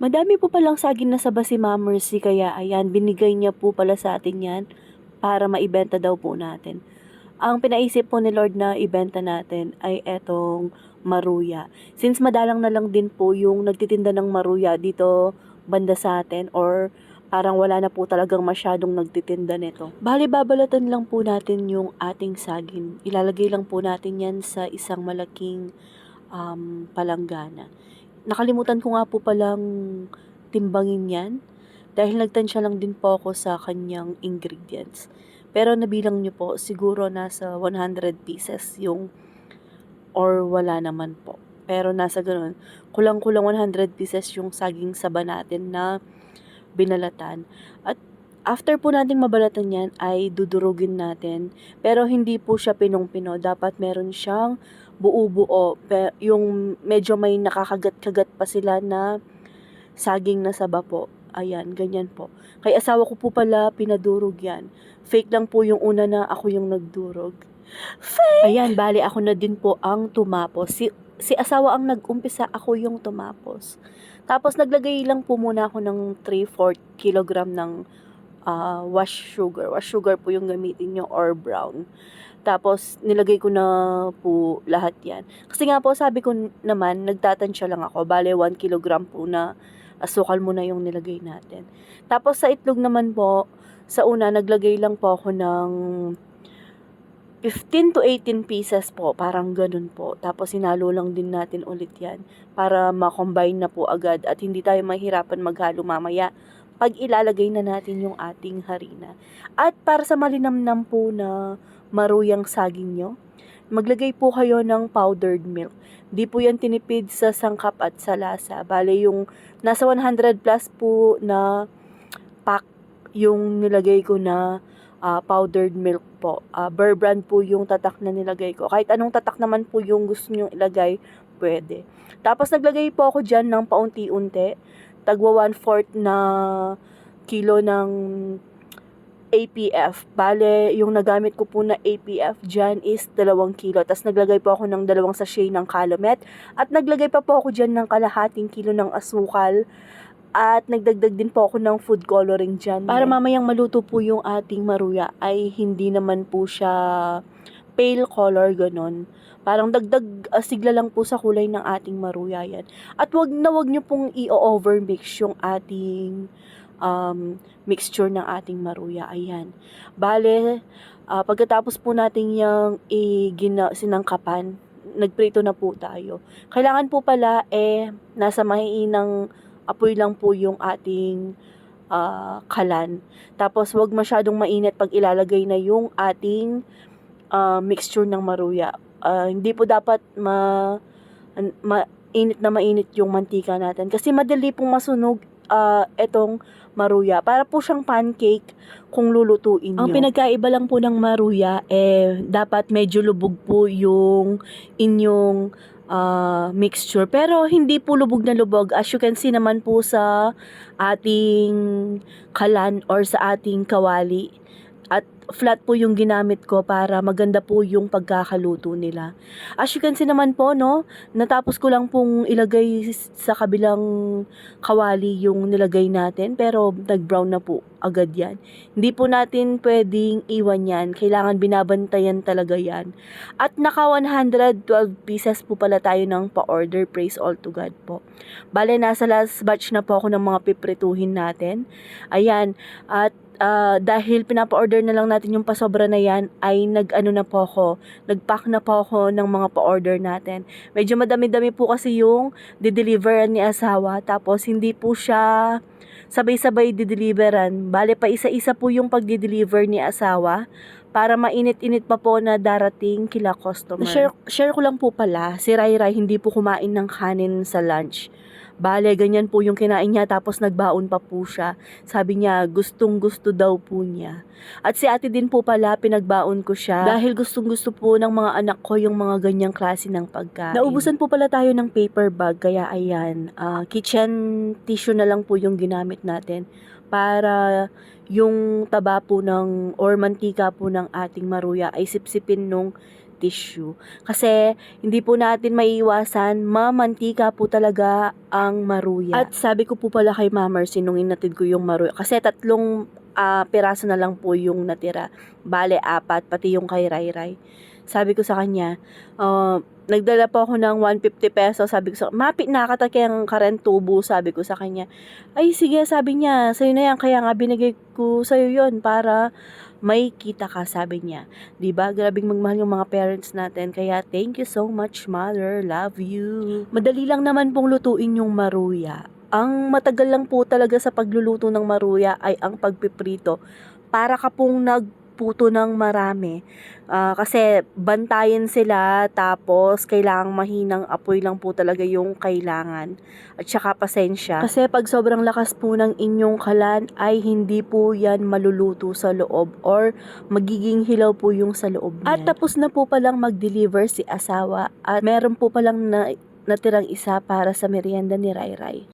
Madami po palang saging na saba si Ma'am Mercy kaya ayan, binigay niya po pala sa atin yan para maibenta daw po natin. Ang pinaisip po ni Lord na ibenta natin ay etong maruya. Since madalang na lang din po yung nagtitinda ng maruya dito banda sa atin or parang wala na po talagang masyadong nagtitinda nito. Bali, babalatan lang po natin yung ating saging. Ilalagay lang po natin yan sa isang malaking palanggana. Nakalimutan ko nga po palang timbangin yan dahil nagtansya lang din po ako sa kanyang ingredients. Pero nabilang nyo po, siguro nasa 100 pieces yung or wala naman po. Pero nasa ganun, kulang-kulang 100 pieces yung saging saba natin na binalatan. At after po nating mabalatan yan ay dudurugin natin. Pero hindi po siya pinong-pino. Dapat meron siyang buo-buo. Yung medyo may nakakagat-kagat pa sila na saging na saba po. Ayan, ganyan po. Kay asawa ko po pala pinadurog yan. Fake lang po yung una na ako yung nagdurog. Fake! Ayan, bali ako na din po ang tumapos. Si asawa ang nag-umpisa, ako yung tumapos. Tapos naglagay lang po muna ako ng 3/4 kilogram ng wash sugar. Wash sugar po yung gamitin nyo or brown. Tapos nilagay ko na po lahat yan. Kasi nga po sabi ko naman, nagtatansya lang ako. Bale 1 kilogram po na asukal muna yung nilagay natin. Tapos sa itlog naman po, sa una naglagay lang po ako ng 15 to 18 pieces po, parang ganun po. Tapos sinalo lang din natin ulit yan para ma-combine na po agad at hindi tayo mahirapan maghalo mamaya pag ilalagay na natin yung ating harina. At para sa malinamnam po na maruyang saging nyo, maglagay po kayo ng powdered milk. Di po yan tinipid sa sangkap at sa lasa. Bale yung nasa 100 plus po na pack yung nilagay ko na powdered milk po. Bear Brand po yung tatak na nilagay ko. Kahit anong tatak naman po yung gusto nyo ilagay, pwede. Tapos naglagay po ako dyan ng paunti-unti. Tagwa 1/4 na kilo ng APF. Bale, yung nagamit ko po na APF dyan is 2 kilo. Tapos naglagay po ako ng 2 sachet ng Calumet. At naglagay pa po ako dyan ng kalahating kilo ng asukal. At nagdagdag din po ako ng food coloring dyan. Para mamayang maluto po yung ating maruya ay hindi naman po siya pale color ganon. Parang dagdag sigla lang po sa kulay ng ating maruya yan. At wag nyo pong i-overmix yung ating mixture ng ating maruya. Ayan. Bale, pagkatapos po natin yung sinangkapan, nagprito na po tayo. Kailangan po pala nasa mahiinang apoy lang po yung ating kalan. Tapos wag masyadong mainit pag ilalagay na yung ating mixture ng maruya. Hindi po dapat mainit na mainit yung mantika natin kasi madali pong masunog etong maruya. Para po siyang pancake kung lulutuin nyo. Ang pinagkaiba lang po ng maruya dapat medyo lubog po yung inyong mixture. Pero hindi po lubog na lubog. As you can see naman po sa ating kalan or sa ating kawali. At flat po yung ginamit ko para maganda po yung pagkakaluto nila. As you can see naman po, no, natapos ko lang pong ilagay sa kabilang kawali yung nilagay natin, pero nag-brown na po agad yan. Hindi po natin pwedeng iwan yan. Kailangan binabantayan talaga yan. At naka 112 pieces po pala tayo ng pa-order. Praise all to God po. Bale, nasa last batch na po ako ng mga piprituhin natin. Ayan. At dahil pinapa-order na lang natin yung pasobra na yan, ay nag-pack na po ako ng mga pa-order natin. Medyo madami-dami po kasi yung dideliveran ni asawa, tapos hindi po siya sabay-sabay dideliveran. Bale pa isa-isa po yung pagdi-deliver ni asawa para mainit-init pa po na darating kila customer. Share ko lang po pala, si Rai hindi po kumain ng kanin sa lunch. Bale, ganyan po yung kinain niya, tapos nagbaon pa po siya. Sabi niya, gustong-gusto daw po niya. At si ate din po pala, pinagbaon ko siya dahil gustong-gusto po ng mga anak ko yung mga ganyang klase ng pagkain. Naubusan po pala tayo ng paper bag, kaya ayan, kitchen tissue na lang po yung ginamit natin para yung taba po or mantika po ng ating maruya ay sipsipin nung tissue. Kasi hindi po natin maiiwasan, mamantika po talaga ang maruya. At sabi ko po pala kay Ma'am Mercy nung inatid ko yung maruya, kasi 3 piraso na lang po yung natira. Bale, 4, pati yung kay Rai. Sabi ko sa kanya, nagdala po ako ng 150 pesos. Sabi ko sa mapit na katakeng karen tubo, sabi ko sa kanya. Ay sige, sabi niya, sa'yo na yan, kaya nga binigay ko sa'yo yon para may kita ka, sabi niya. Diba? Grabing magmahal yung mga parents natin. Kaya thank you so much, mother. Love you. Madali lang naman pong lutuin yung maruya. Ang matagal lang po talaga sa pagluluto ng maruya ay ang pagpiprito. Para ka pong nagputo ng marami. Kasi bantayan sila, tapos kailangang mahinang apoy lang po talaga yung kailangan. At saka pasensya. Kasi pag sobrang lakas po ng inyong kalan ay hindi po yan maluluto sa loob or magiging hilaw po yung sa loob niyan. At tapos na po palang mag-deliver si asawa at meron po palang natirang isa para sa merienda ni Rai.